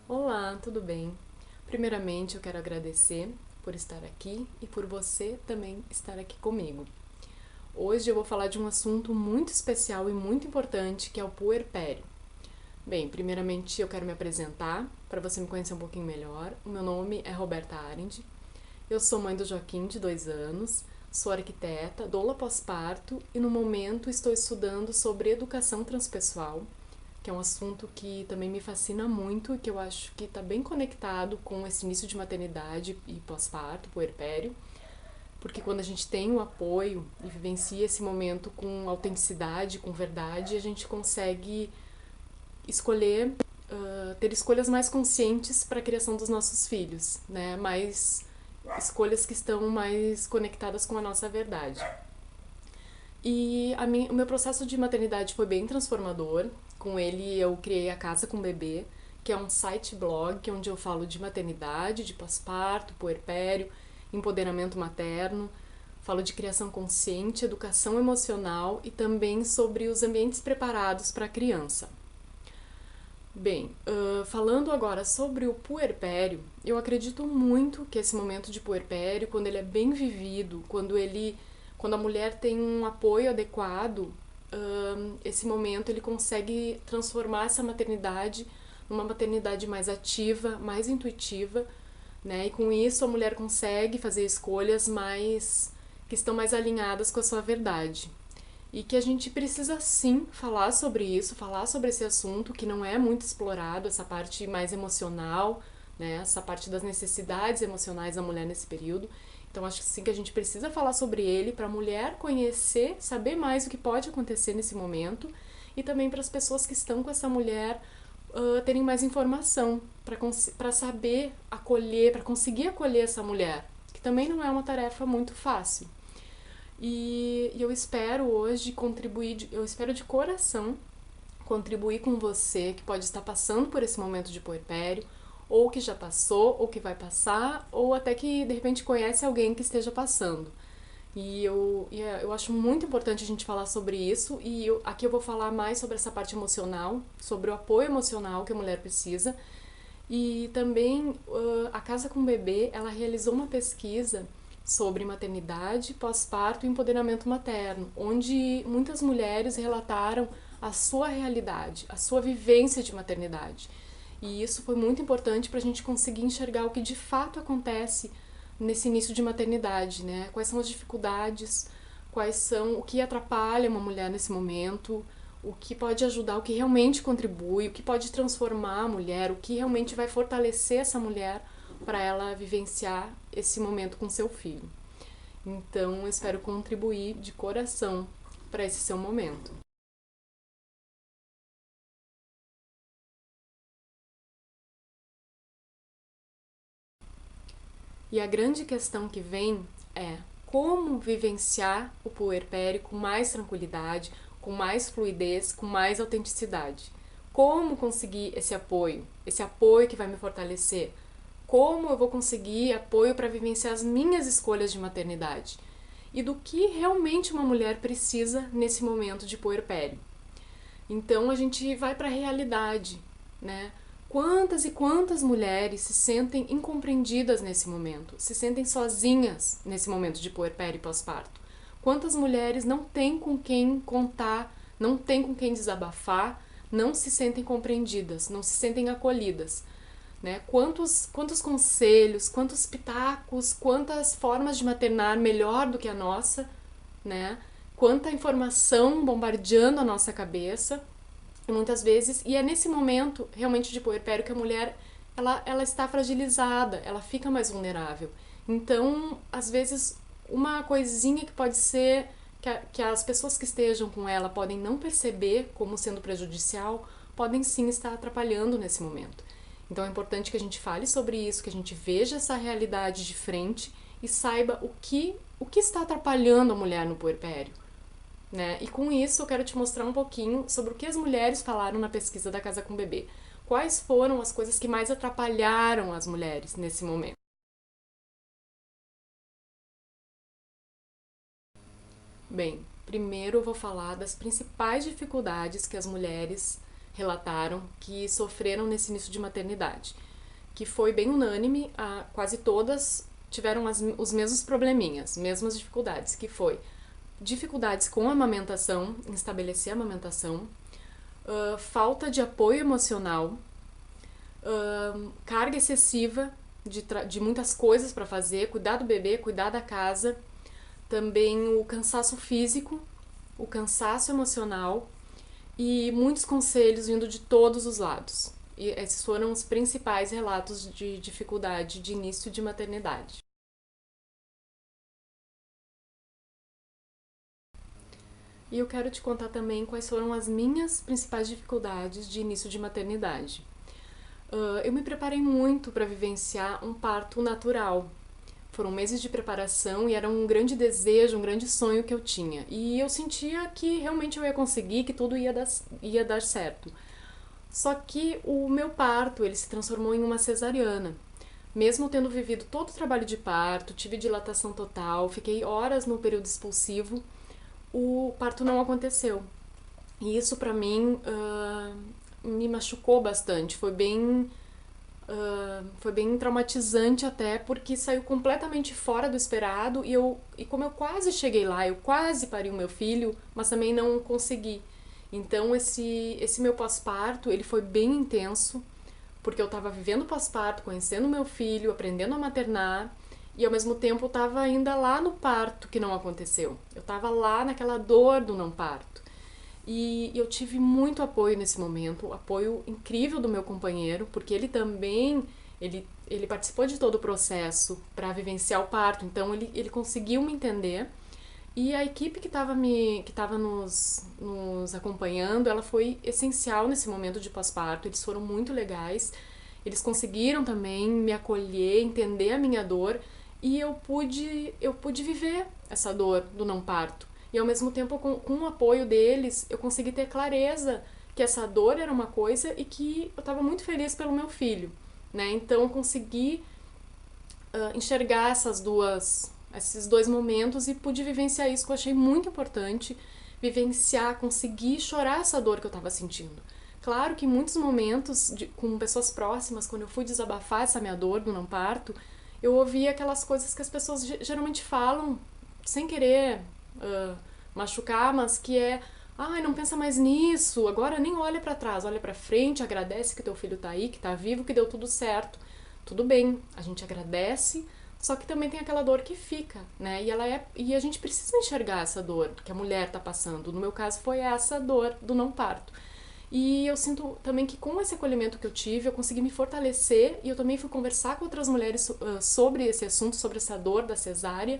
Olá, tudo bem? Primeiramente, eu quero agradecer por estar aqui e por você também estar aqui comigo. Hoje eu vou falar de um assunto muito especial e muito importante, que é o puerpério. Bem, primeiramente eu quero me apresentar para você me conhecer um pouquinho melhor. O meu nome é Roberta Arendt. Eu sou mãe do Joaquim, de 2 anos, sou arquiteta, doula pós-parto e no momento estou estudando sobre educação transpessoal, que é um assunto que também me fascina muito e que eu acho que está bem conectado com esse início de maternidade e pós-parto, puerpério, porque quando a gente tem o apoio e vivencia esse momento com autenticidade, com verdade, a gente consegue escolher, ter escolhas mais conscientes para a criação dos nossos filhos, né? Mais escolhas que estão mais conectadas com a nossa verdade. E o meu processo de maternidade foi bem transformador. Com ele eu criei a Casa com Bebê, que é um site blog onde eu falo de maternidade, de pós-parto, puerpério, empoderamento materno, falo de criação consciente, educação emocional e também sobre os ambientes preparados para a criança. Bem, falando agora sobre o puerpério, eu acredito muito que esse momento de puerpério, quando ele é bem vivido, quando a mulher tem um apoio adequado, esse momento ele consegue transformar essa maternidade numa maternidade mais ativa, mais intuitiva, né? E com isso a mulher consegue fazer escolhas mais que estão mais alinhadas com a sua verdade. E que a gente precisa sim falar sobre isso, falar sobre esse assunto que não é muito explorado, essa parte mais emocional, né? Essa parte das necessidades emocionais da mulher nesse período. Então acho que sim que a gente precisa falar sobre ele para a mulher conhecer, saber mais o que pode acontecer nesse momento e também para as pessoas que estão com essa mulher terem mais informação para saber acolher, para conseguir acolher essa mulher, que também não é uma tarefa muito fácil. E eu espero hoje contribuir, eu espero de coração contribuir com você que pode estar passando por esse momento de puerpério, ou que já passou, ou que vai passar, ou até que de repente conhece alguém que esteja passando. Eu acho muito importante a gente falar sobre isso, e aqui eu vou falar mais sobre essa parte emocional, sobre o apoio emocional que a mulher precisa. E também a Casa com Bebê, ela realizou uma pesquisa sobre maternidade, pós-parto e empoderamento materno, onde muitas mulheres relataram a sua realidade, a sua vivência de maternidade. E isso foi muito importante para a gente conseguir enxergar o que de fato acontece nesse início de maternidade, né? Quais são as dificuldades, quais são o que atrapalha uma mulher nesse momento, o que pode ajudar, o que realmente contribui, o que pode transformar a mulher, o que realmente vai fortalecer essa mulher para ela vivenciar esse momento com seu filho. Então, eu espero contribuir de coração para esse seu momento. E a grande questão que vem é como vivenciar o puerpério com mais tranquilidade, com mais fluidez, com mais autenticidade. Como conseguir esse apoio que vai me fortalecer? Como eu vou conseguir apoio para vivenciar as minhas escolhas de maternidade? E do que realmente uma mulher precisa nesse momento de puerpério. Então a gente vai para a realidade, né? Quantas e quantas mulheres se sentem incompreendidas nesse momento, se sentem sozinhas nesse momento de puerpério e pós-parto? Quantas mulheres não têm com quem contar, não têm com quem desabafar, não se sentem compreendidas, não se sentem acolhidas? Né? Quantos conselhos, quantos pitacos, quantas formas de maternar melhor do que a nossa, né? Quanta informação bombardeando a nossa cabeça, e muitas vezes, e é nesse momento realmente de puerpério que a mulher ela está fragilizada, ela fica mais vulnerável. Então, às vezes, uma coisinha que pode ser que as pessoas que estejam com ela podem não perceber como sendo prejudicial, podem sim estar atrapalhando nesse momento. Então é importante que a gente fale sobre isso, que a gente veja essa realidade de frente e saiba o que está atrapalhando a mulher no puerpério. Né? E com isso eu quero te mostrar um pouquinho sobre o que as mulheres falaram na pesquisa da Casa com Bebê. Quais foram as coisas que mais atrapalharam as mulheres nesse momento? Bem, primeiro eu vou falar das principais dificuldades que as mulheres relataram que sofreram nesse início de maternidade, que foi bem unânime, quase todas tiveram os mesmos probleminhas, mesmas dificuldades, que foi dificuldades com a amamentação, em estabelecer a amamentação, falta de apoio emocional, carga excessiva de muitas coisas para fazer, cuidar do bebê, cuidar da casa, também o cansaço físico, o cansaço emocional e muitos conselhos vindo de todos os lados. E esses foram os principais relatos de dificuldade de início de maternidade. E eu quero te contar também quais foram as minhas principais dificuldades de início de maternidade. Eu me preparei muito para vivenciar um parto natural. Foram meses de preparação e era um grande desejo, um grande sonho que eu tinha. E eu sentia que realmente eu ia conseguir, que tudo ia dar certo. Só que o meu parto, ele se transformou em uma cesariana. Mesmo tendo vivido todo o trabalho de parto, tive dilatação total, fiquei horas no período expulsivo, o parto não aconteceu. E isso pra mim me machucou bastante, foi bem traumatizante até, porque saiu completamente fora do esperado e como eu quase cheguei lá, eu quase pari o meu filho, mas também não consegui. Então esse meu pós-parto, ele foi bem intenso, porque eu estava vivendo pós-parto, conhecendo meu filho, aprendendo a maternar, e ao mesmo tempo eu estava ainda lá no parto que não aconteceu. Eu estava lá naquela dor do não parto. E eu tive muito apoio nesse momento, apoio incrível do meu companheiro, porque ele também, ele participou de todo o processo para vivenciar o parto, então ele conseguiu me entender. E a equipe que estava nos acompanhando, ela foi essencial nesse momento de pós-parto, eles foram muito legais, eles conseguiram também me acolher, entender a minha dor, e eu pude viver essa dor do não parto. E ao mesmo tempo, com o apoio deles, eu consegui ter clareza que essa dor era uma coisa e que eu estava muito feliz pelo meu filho, né? Então eu consegui enxergar esses dois momentos e pude vivenciar isso que eu achei muito importante, vivenciar, conseguir chorar essa dor que eu estava sentindo. Claro que em muitos momentos, com pessoas próximas, quando eu fui desabafar essa minha dor do não parto, eu ouvi aquelas coisas que as pessoas geralmente falam sem querer machucar, mas que é: ai, não pensa mais nisso, agora nem olha pra trás, olha pra frente, agradece que teu filho tá aí, que tá vivo, que deu tudo certo. Tudo bem, a gente agradece, só que também tem aquela dor que fica, né? E a gente precisa enxergar essa dor que a mulher tá passando. No meu caso foi essa dor do não parto. E eu sinto também que com esse acolhimento que eu tive, eu consegui me fortalecer e eu também fui conversar com outras mulheres sobre esse assunto, sobre essa dor da cesárea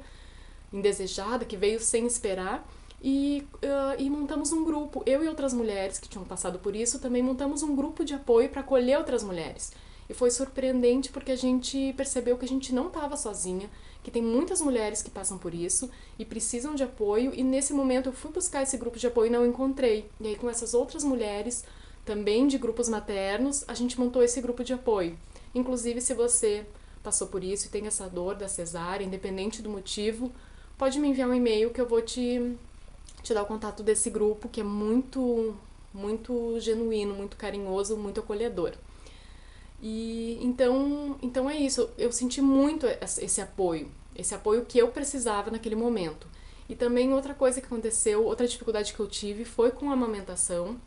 indesejada, que veio sem esperar. E montamos um grupo. Eu e outras mulheres que tinham passado por isso também montamos um grupo de apoio para acolher outras mulheres. E foi surpreendente porque a gente percebeu que a gente não estava sozinha, que tem muitas mulheres que passam por isso e precisam de apoio. E nesse momento eu fui buscar esse grupo de apoio e não encontrei. E aí com essas outras mulheres, também de grupos maternos, a gente montou esse grupo de apoio. Inclusive, se você passou por isso e tem essa dor da cesárea, independente do motivo, pode me enviar um e-mail que eu vou te dar o contato desse grupo, que é muito genuíno, muito carinhoso, muito acolhedor. E então é isso, eu senti muito esse apoio que eu precisava naquele momento. E também outra coisa que aconteceu, outra dificuldade que eu tive foi com a amamentação.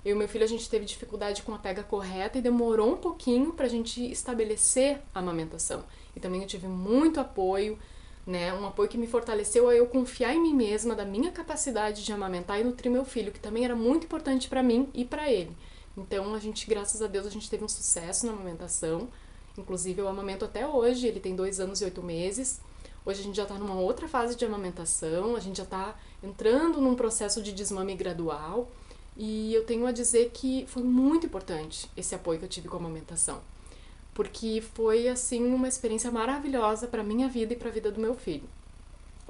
Eu e meu filho, a gente teve dificuldade com a pega correta e demorou um pouquinho pra gente estabelecer a amamentação. E também eu tive muito apoio, né? Um apoio que me fortaleceu a eu confiar em mim mesma, da minha capacidade de amamentar e nutrir meu filho, que também era muito importante pra mim e pra ele. Então a gente, graças a Deus, a gente teve um sucesso na amamentação. Inclusive eu amamento até hoje, ele tem 2 anos e 8 meses. Hoje a gente já tá numa outra fase de amamentação, a gente já tá entrando num processo de desmame gradual. E eu tenho a dizer que foi muito importante esse apoio que eu tive com a amamentação. Porque foi, assim, uma experiência maravilhosa para minha vida e para a vida do meu filho.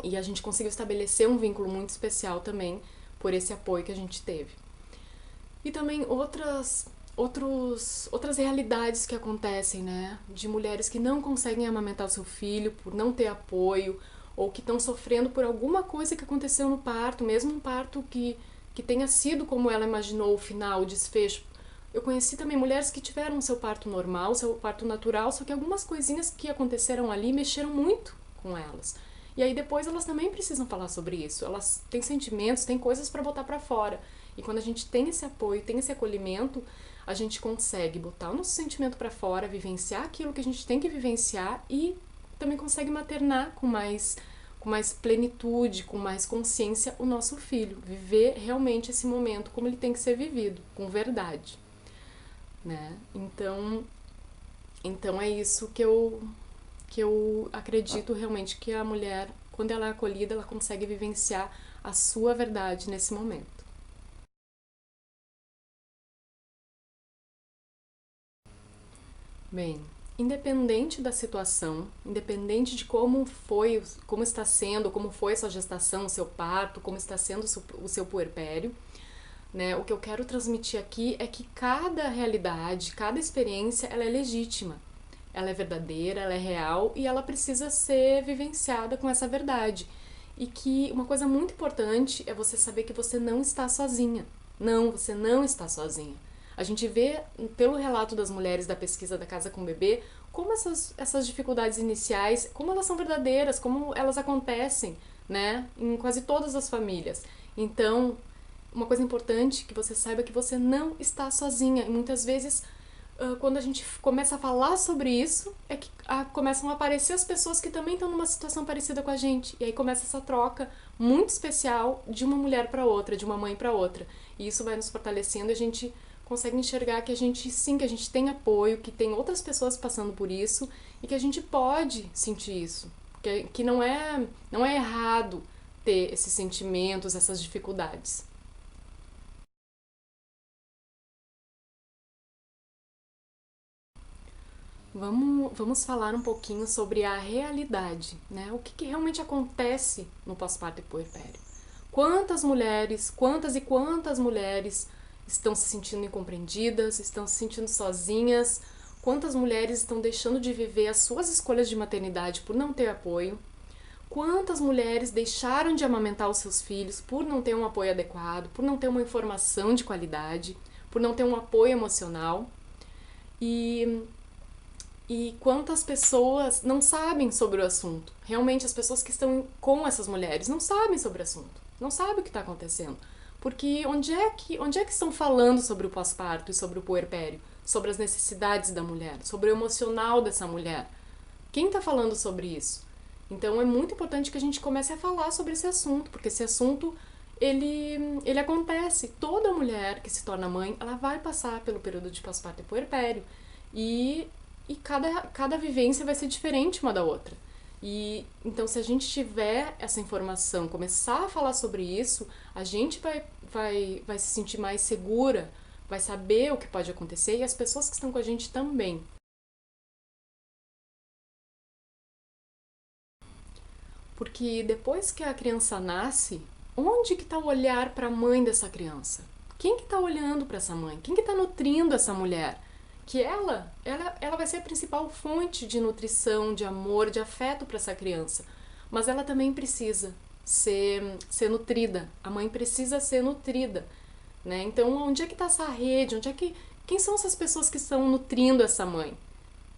E a gente conseguiu estabelecer um vínculo muito especial também por esse apoio que a gente teve. E também outras realidades que acontecem, né? De mulheres que não conseguem amamentar o seu filho por não ter apoio, ou que estão sofrendo por alguma coisa que aconteceu no parto, mesmo um parto que tenha sido como ela imaginou o final, o desfecho, Eu conheci também mulheres que tiveram seu parto normal, seu parto natural, só que algumas coisinhas que aconteceram ali mexeram muito com elas. E aí depois elas também precisam falar sobre isso. Elas têm sentimentos, têm coisas para botar para fora. E quando a gente tem esse apoio, tem esse acolhimento, a gente consegue botar o nosso sentimento para fora, vivenciar aquilo que a gente tem que vivenciar e também consegue maternar com mais plenitude, com mais consciência o nosso filho, viver realmente esse momento como ele tem que ser vivido, com verdade, né? Então é isso que eu acredito realmente que a mulher, quando ela é acolhida, ela consegue vivenciar a sua verdade nesse momento. Bem, independente da situação, independente de como foi, como está sendo, como foi essa gestação, o seu parto, como está sendo o seu puerpério, né? O que eu quero transmitir aqui é que cada realidade, cada experiência, ela é legítima. Ela é verdadeira, ela é real e ela precisa ser vivenciada com essa verdade. E que uma coisa muito importante é você saber que você não está sozinha. Não, você não está sozinha. A gente vê pelo relato das mulheres da pesquisa da Casa com Bebê como essas dificuldades iniciais, como elas são verdadeiras, como elas acontecem, né, em quase todas as famílias. Então, uma coisa importante que você saiba é que você não está sozinha. E muitas vezes, quando a gente começa a falar sobre isso, é que começam a aparecer as pessoas que também estão numa situação parecida com a gente. E aí começa essa troca muito especial de uma mulher para outra, de uma mãe para outra. E isso vai nos fortalecendo e a gente consegue enxergar que a gente, sim, que a gente tem apoio, que tem outras pessoas passando por isso e que a gente pode sentir isso. Que não é errado ter esses sentimentos, essas dificuldades. Vamos falar um pouquinho sobre a realidade, né? O que realmente acontece no pós-parto e puerpério. Quantas e quantas mulheres estão se sentindo incompreendidas, estão se sentindo sozinhas, quantas mulheres estão deixando de viver as suas escolhas de maternidade por não ter apoio, quantas mulheres deixaram de amamentar os seus filhos por não ter um apoio adequado, por não ter uma informação de qualidade, por não ter um apoio emocional. E quantas pessoas não sabem sobre o assunto. Realmente, as pessoas que estão com essas mulheres não sabem sobre o assunto, não sabem o que está acontecendo. Porque onde é que estão falando sobre o pós-parto e sobre o puerpério? Sobre as necessidades da mulher, sobre o emocional dessa mulher? Quem está falando sobre isso? Então, é muito importante que a gente comece a falar sobre esse assunto, porque esse assunto ele acontece. Toda mulher que se torna mãe, ela vai passar pelo período de pós-parto e puerpério. E cada vivência vai ser diferente uma da outra. E então, se a gente tiver essa informação, começar a falar sobre isso, a gente vai se sentir mais segura, vai saber o que pode acontecer e as pessoas que estão com a gente também. Porque depois que a criança nasce, onde que está o olhar para a mãe dessa criança? Quem que está olhando para essa mãe? Quem que está nutrindo essa mulher? Que ela vai ser a principal fonte de nutrição, de amor, de afeto para essa criança. Mas ela também precisa ser nutrida. A mãe precisa ser nutrida, né? Então, onde é que está essa rede? Quem são essas pessoas que estão nutrindo essa mãe?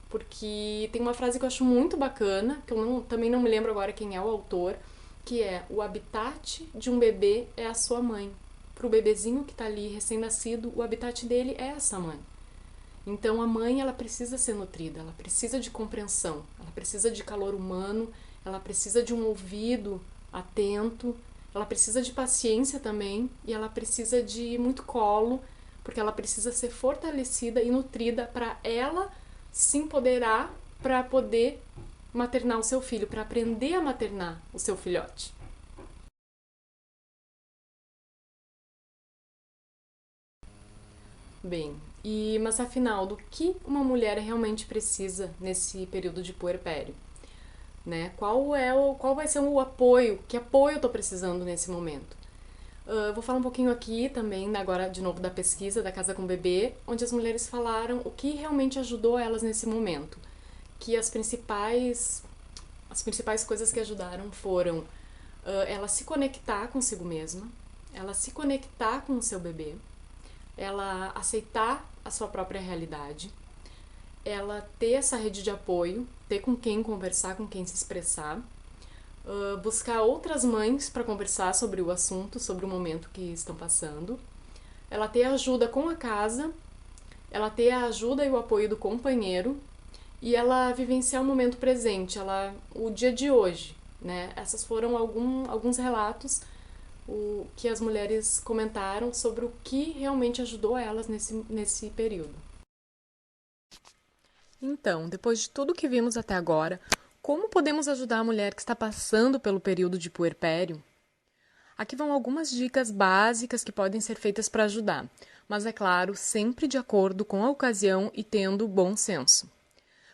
Porque tem uma frase que eu acho muito bacana, que eu também não me lembro agora quem é o autor, que é: o habitat de um bebê é a sua mãe. Para o bebezinho que está ali recém-nascido, o habitat dele é essa mãe. Então a mãe, ela precisa ser nutrida, ela precisa de compreensão, ela precisa de calor humano, ela precisa de um ouvido atento, ela precisa de paciência também e ela precisa de muito colo, porque ela precisa ser fortalecida e nutrida para ela se empoderar para poder maternar o seu filho, para aprender a maternar o seu filhote. Bem, mas afinal, do que uma mulher realmente precisa nesse período de puerpério? Né? Qual vai ser o apoio? Que apoio eu estou precisando nesse momento? Vou falar um pouquinho aqui também, agora de novo, da pesquisa da Casa com Bebê, onde as mulheres falaram o que realmente ajudou elas nesse momento. Que as principais coisas que ajudaram foram ela se conectar consigo mesma, ela se conectar com o seu bebê, ela aceitar a sua própria realidade, ela ter essa rede de apoio, ter com quem conversar, com quem se expressar, buscar outras mães para conversar sobre o assunto, sobre o momento que estão passando, ela ter ajuda com a casa, ela ter a ajuda e o apoio do companheiro e ela vivenciar o momento presente, o dia de hoje, né? Essas foram alguns relatos que as mulheres comentaram sobre o que realmente ajudou elas nesse período. Então, depois de tudo que vimos até agora, como podemos ajudar a mulher que está passando pelo período de puerpério? Aqui vão algumas dicas básicas que podem ser feitas para ajudar, mas é claro, sempre de acordo com a ocasião e tendo bom senso.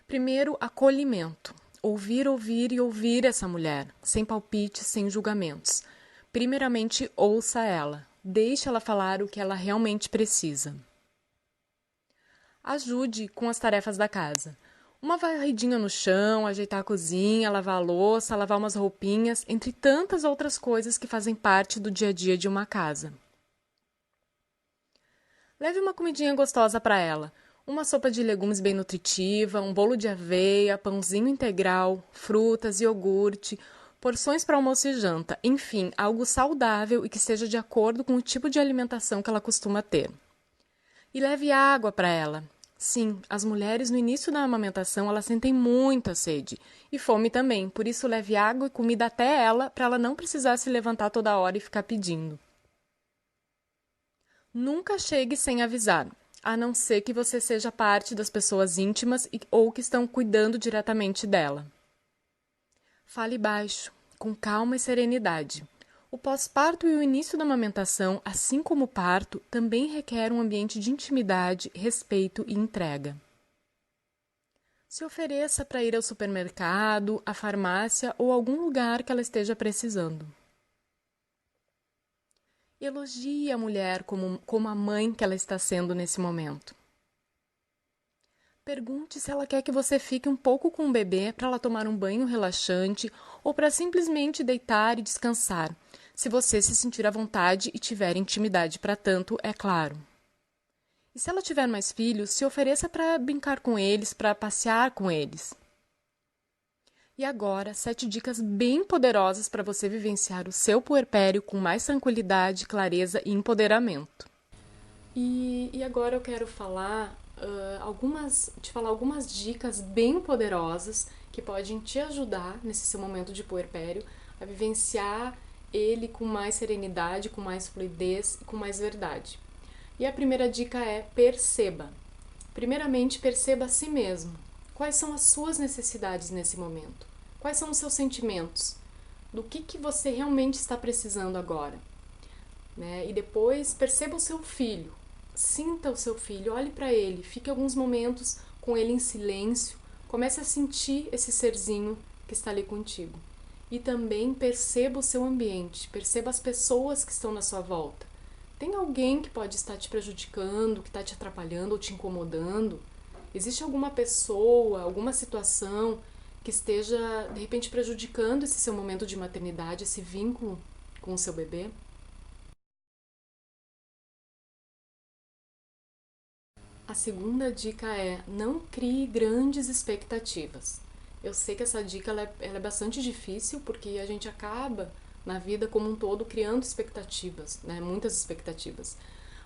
Primeiro, acolhimento. Ouvir, ouvir e ouvir essa mulher, sem palpites, sem julgamentos. Primeiramente, ouça ela. Deixe ela falar o que ela realmente precisa. Ajude com as tarefas da casa. Uma varridinha no chão, ajeitar a cozinha, lavar a louça, lavar umas roupinhas, entre tantas outras coisas que fazem parte do dia a dia de uma casa. Leve uma comidinha gostosa para ela. Uma sopa de legumes bem nutritiva, um bolo de aveia, pãozinho integral, frutas, iogurte, porções para almoço e janta. Enfim, algo saudável e que esteja de acordo com o tipo de alimentação que ela costuma ter. E leve água para ela. Sim, as mulheres no início da amamentação elas sentem muita sede e fome também, por isso leve água e comida até ela para ela não precisar se levantar toda hora e ficar pedindo. Nunca chegue sem avisar, a não ser que você seja parte das pessoas íntimas ou que estão cuidando diretamente dela. Fale baixo, com calma e serenidade. O pós-parto e o início da amamentação, assim como o parto, também requer um ambiente de intimidade, respeito e entrega. Se ofereça para ir ao supermercado, à farmácia ou algum lugar que ela esteja precisando. Elogie a mulher como a mãe que ela está sendo nesse momento. Pergunte se ela quer que você fique um pouco com o bebê para ela tomar um banho relaxante ou para simplesmente deitar e descansar, se você se sentir à vontade e tiver intimidade para tanto, é claro. E se ela tiver mais filhos, se ofereça para brincar com eles, para passear com eles. E agora, 7 dicas bem poderosas para você vivenciar o seu puerpério com mais tranquilidade, clareza e empoderamento. E agora eu quero te falar algumas dicas bem poderosas que podem te ajudar nesse seu momento de puerpério a vivenciar ele com mais serenidade, com mais fluidez e com mais verdade. E a primeira dica é perceba. Primeiramente, perceba a si mesmo. Quais são as suas necessidades nesse momento? Quais são os seus sentimentos? Do que você realmente está precisando agora? Né? E depois, perceba o seu filho. Sinta o seu filho, olhe para ele, fique alguns momentos com ele em silêncio, comece a sentir esse serzinho que está ali contigo. E também perceba o seu ambiente, perceba as pessoas que estão na sua volta. Tem alguém que pode estar te prejudicando, que está te atrapalhando ou te incomodando? Existe alguma pessoa, alguma situação que esteja, de repente, prejudicando esse seu momento de maternidade, esse vínculo com o seu bebê? A segunda dica é: não crie grandes expectativas. Eu sei que essa dica ela é bastante difícil porque a gente acaba na vida como um todo criando expectativas, né? Muitas expectativas.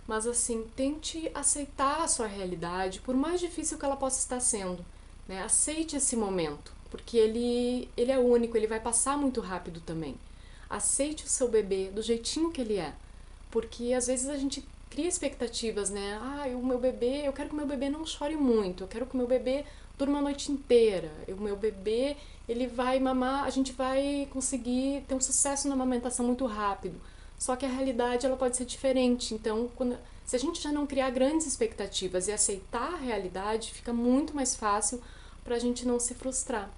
Mas assim, tente aceitar a sua realidade, por mais difícil que ela possa estar sendo, né? Aceite esse momento, porque ele é único, ele vai passar muito rápido também. Aceite o seu bebê do jeitinho que ele é, porque às vezes a gente cria expectativas, né? O meu bebê, eu quero que o meu bebê não chore muito, eu quero que o meu bebê durma a noite inteira, o meu bebê, ele vai mamar, a gente vai conseguir ter um sucesso na amamentação muito rápido. Só que a realidade ela pode ser diferente, então se a gente já não criar grandes expectativas e aceitar a realidade, fica muito mais fácil para a gente não se frustrar.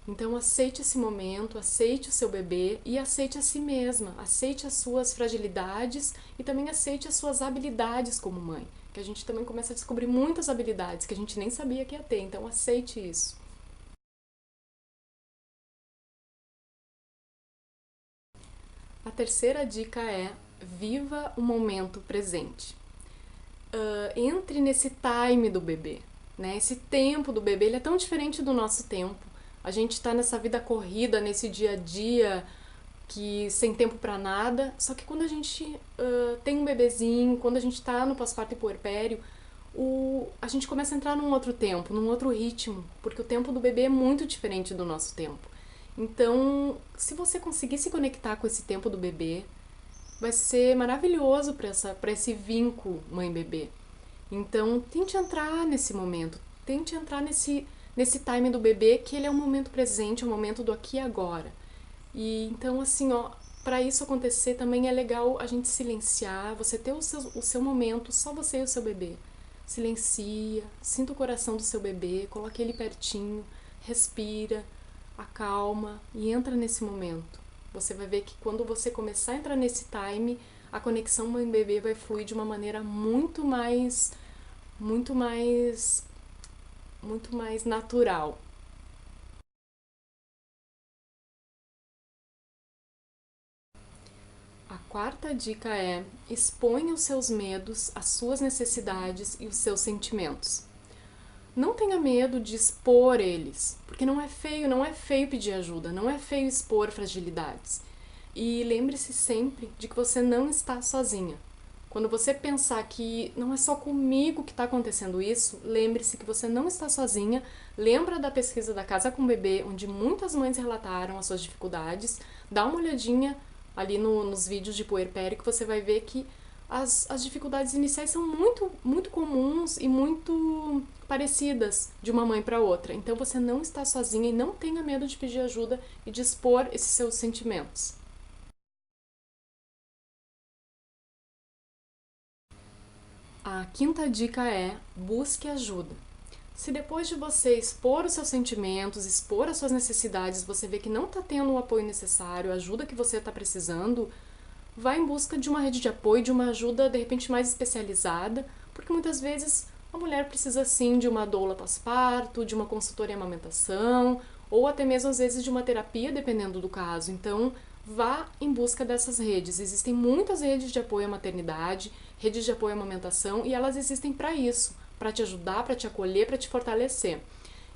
Então aceite esse momento, aceite o seu bebê e aceite a si mesma, aceite as suas fragilidades e também aceite as suas habilidades como mãe, que a gente também começa a descobrir muitas habilidades que a gente nem sabia que ia ter, então aceite isso. A terceira dica é: viva o momento presente. entre nesse time do bebê, né? Esse tempo do bebê, ele é tão diferente do nosso tempo. A gente tá nessa vida corrida, nesse dia a dia, que sem tempo pra nada. Só que quando a gente tem um bebezinho, quando a gente tá no pós-parto e puerpério, a gente começa a entrar num outro tempo, num outro ritmo, porque o tempo do bebê é muito diferente do nosso tempo. Então, se você conseguir se conectar com esse tempo do bebê, vai ser maravilhoso para esse vínculo mãe-bebê. Então, tente entrar nesse momento, tente entrar nesse time do bebê, que ele é um momento presente, é um momento do aqui e agora. E então, assim, ó, para isso acontecer também é legal a gente silenciar, você ter o seu momento, só você e o seu bebê. Silencia, sinta o coração do seu bebê, coloque ele pertinho, respira, acalma e entra nesse momento. Você vai ver que quando você começar a entrar nesse time, a conexão mãe-bebê vai fluir de uma maneira muito mais, muito mais natural. A quarta dica é: exponha os seus medos, as suas necessidades e os seus sentimentos. Não tenha medo de expor eles, porque não é feio pedir ajuda, não é feio expor fragilidades. E lembre-se sempre de que você não está sozinha. Quando você pensar que não é só comigo que está acontecendo isso, lembre-se que você não está sozinha. Lembra da pesquisa da Casa com Bebê, onde muitas mães relataram as suas dificuldades. Dá uma olhadinha ali nos vídeos de puerpério que você vai ver que as dificuldades iniciais são muito comuns e muito parecidas de uma mãe para outra. Então você não está sozinha e não tenha medo de pedir ajuda e de expor esses seus sentimentos. A quinta dica é: busque ajuda. Se depois de você expor os seus sentimentos, expor as suas necessidades, você vê que não está tendo o apoio necessário, a ajuda que você está precisando, vá em busca de uma rede de apoio, de uma ajuda de repente mais especializada, porque muitas vezes a mulher precisa sim de uma doula pós-parto, de uma consultoria em amamentação, ou até mesmo às vezes de uma terapia, dependendo do caso. Então, vá em busca dessas redes. Existem muitas redes de apoio à maternidade, redes de apoio à amamentação, e elas existem para isso, para te ajudar, para te acolher, para te fortalecer.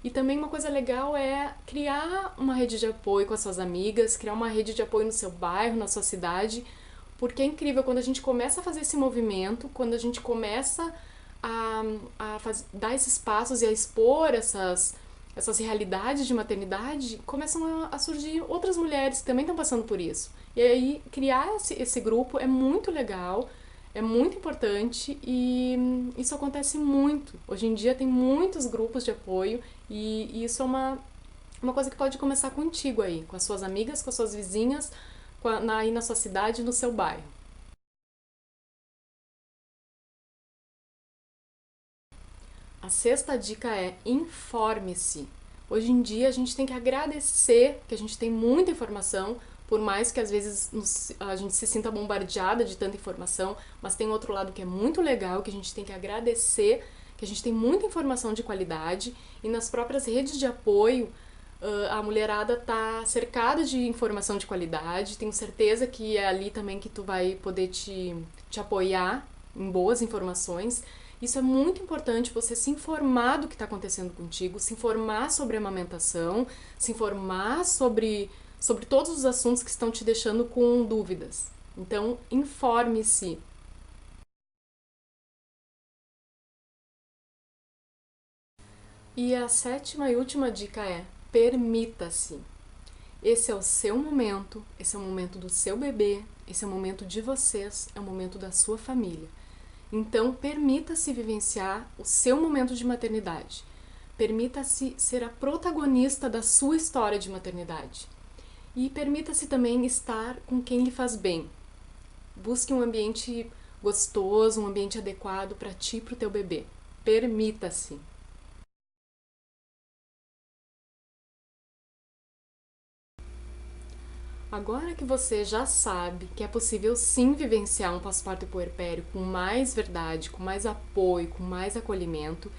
E também uma coisa legal é criar uma rede de apoio com as suas amigas, criar uma rede de apoio no seu bairro, na sua cidade, porque é incrível quando a gente começa a fazer esse movimento, quando a gente começa dar esses passos e a expor essas realidades de maternidade, começam a surgir outras mulheres que também estão passando por isso. E aí, criar esse grupo é muito legal, é muito importante e isso acontece muito. Hoje em dia tem muitos grupos de apoio e isso é uma coisa que pode começar contigo aí, com as suas amigas, com as suas vizinhas, aí na sua cidade, no seu bairro. A sexta dica é: informe-se. Hoje em dia a gente tem que agradecer que a gente tem muita informação, por mais que às vezes a gente se sinta bombardeada de tanta informação, mas tem outro lado que é muito legal, que a gente tem que agradecer, que a gente tem muita informação de qualidade e nas próprias redes de apoio a mulherada tá cercada de informação de qualidade. Tenho certeza que é ali também que tu vai poder te apoiar em boas informações. Isso é muito importante, você se informar do que está acontecendo contigo, se informar sobre a amamentação, se informar sobre todos os assuntos que estão te deixando com dúvidas. Então, informe-se. E a sétima e última dica é: permita-se. Esse é o seu momento, esse é o momento do seu bebê, esse é o momento de vocês, é o momento da sua família. Então, permita-se vivenciar o seu momento de maternidade. Permita-se ser a protagonista da sua história de maternidade. E permita-se também estar com quem lhe faz bem. Busque um ambiente gostoso, um ambiente adequado para ti e para o teu bebê. Permita-se. Agora que você já sabe que é possível sim vivenciar um pós-parto e puerpério com mais verdade, com mais apoio, com mais acolhimento,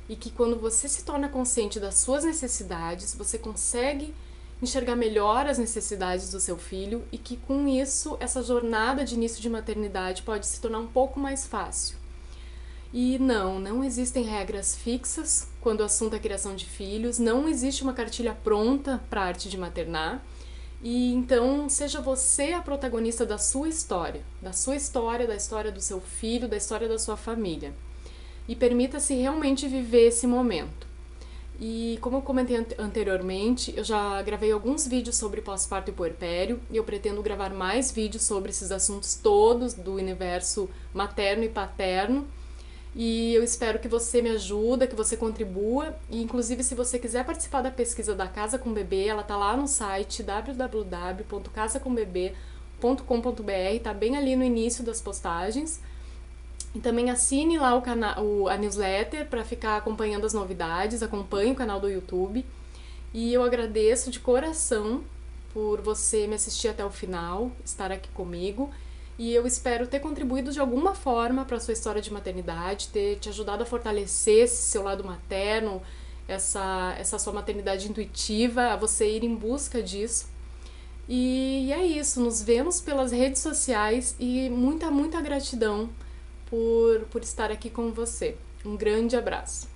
e que quando você se torna consciente das suas necessidades, você consegue enxergar melhor as necessidades do seu filho e que com isso essa jornada de início de maternidade pode se tornar um pouco mais fácil. E não existem regras fixas quando o assunto é criação de filhos, não existe uma cartilha pronta para a arte de maternar. E então seja você a protagonista da sua história, da história do seu filho, da história da sua família. E permita-se realmente viver esse momento. E como eu comentei anteriormente, eu já gravei alguns vídeos sobre pós-parto e puerpério e eu pretendo gravar mais vídeos sobre esses assuntos todos do universo materno e paterno. E eu espero que você me ajude, que você contribua. E inclusive, se você quiser participar da pesquisa da Casa com Bebê, ela tá lá no site www.casacombebê.com.br, tá bem ali no início das postagens. E também assine lá a newsletter para ficar acompanhando as novidades, acompanhe o canal do YouTube. E eu agradeço de coração por você me assistir até o final, estar aqui comigo. E eu espero ter contribuído de alguma forma para a sua história de maternidade, ter te ajudado a fortalecer esse seu lado materno, essa sua maternidade intuitiva, a você ir em busca disso. E é isso, nos vemos pelas redes sociais e muita gratidão por estar aqui com você. Um grande abraço.